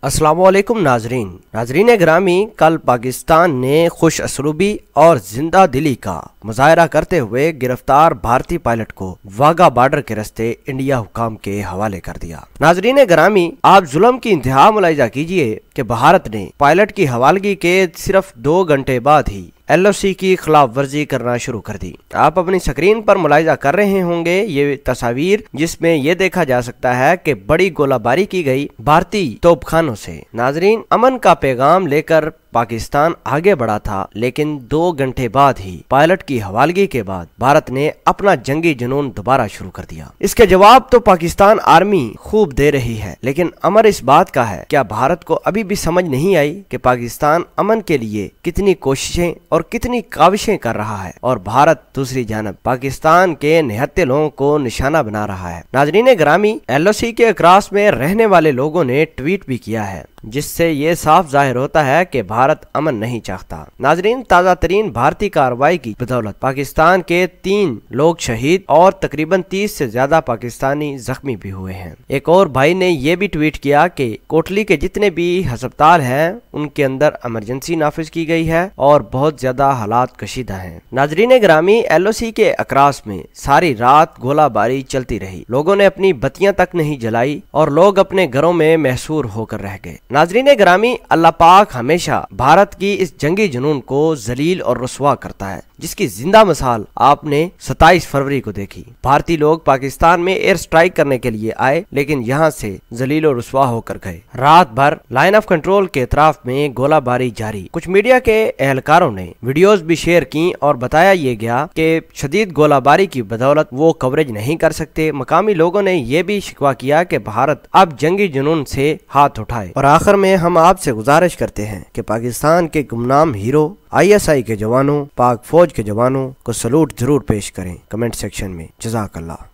अस्सलामु अलैकुम नाजरीन ग्रामी, कल पाकिस्तान ने खुश असलूबी और जिंदा दिली का मुजाहरा करते हुए गिरफ्तार भारतीय पायलट को वाघा बॉर्डर के रास्ते इंडिया हुकाम के हवाले कर दिया। नाजरीन ग्रामी, आप जुल्म की इंतहा मुलाहिजा कीजिए कि भारत ने पायलट की हवालगी के सिर्फ 2 घंटे बाद ही LOC की खिलाफ वर्जी करना शुरू कर दी। आप अपनी स्क्रीन पर मुलाहिजा कर रहे होंगे ये तस्वीर, जिसमें ये देखा जा सकता है कि बड़ी गोलाबारी की गई भारतीय तोपखानों से। नाजरीन, अमन का पैगाम लेकर पाकिस्तान आगे बढ़ा था, लेकिन 2 घंटे बाद ही पायलट की हवालगी के बाद भारत ने अपना जंगी जुनून दोबारा शुरू कर दिया। इसके जवाब तो पाकिस्तान आर्मी खूब दे रही है, लेकिन अमर इस बात का है, क्या भारत को अभी भी समझ नहीं आई कि पाकिस्तान अमन के लिए कितनी कोशिशें और कितनी काविशें कर रहा है, और भारत दूसरी जानब पाकिस्तान के निहत्थे लोगों को निशाना बना रहा है। नाजरीन ग्रामी, LOC के अक्रॉस में रहने वाले लोगों ने ट्वीट भी किया है, जिससे ये साफ जाहिर होता है कि भारत अमन नहीं चाहता। नाजरीन, ताज़ा तरीन भारतीय कार्रवाई की बदौलत पाकिस्तान के 3 लोग शहीद और तकरीबन 30 से ज्यादा पाकिस्तानी जख्मी भी हुए हैं। एक और भाई ने यह भी ट्वीट किया कि कोटली के जितने भी अस्पताल हैं उनके अंदर इमरजेंसी नाफिज की गई है और बहुत ज्यादा हालात कशीदा हैं। नाजरीन ग्रामी, LOC के अक्रॉस में सारी रात गोलाबारी चलती रही, लोगों ने अपनी बत्तियां तक नहीं जलाई और लोग अपने घरों में महसूर होकर रह गए। नाजरीन ग्रामी, अल्लाह पाक हमेशा भारत की इस जंगी जुनून को जलील और रुस्वा करता है, जिसकी जिंदा मिसाल आपने 27 फरवरी को देखी। भारतीय लोग पाकिस्तान में एयर स्ट्राइक करने के लिए आए, लेकिन यहाँ से जलील और रुस्वा होकर गए। रात भर लाइन ऑफ कंट्रोल के अतराफ में गोलाबारी जारी। कुछ मीडिया के एहलकारों ने वीडियोस भी शेयर की और बताया ये गया कि शदीद गोलाबारी की बदौलत वो कवरेज नहीं कर सकते। मकामी लोगों ने यह भी शिकवा किया कि भारत अब जंगी जुनून से हाथ उठाए। और आखिर में हम आपसे गुजारिश करते हैं कि पाकिस्तान के गुमनाम हीरो ISI के जवानों, पाक फौज के जवानों को सलूट जरूर पेश करें कमेंट सेक्शन में। जज़ाकल्लाह।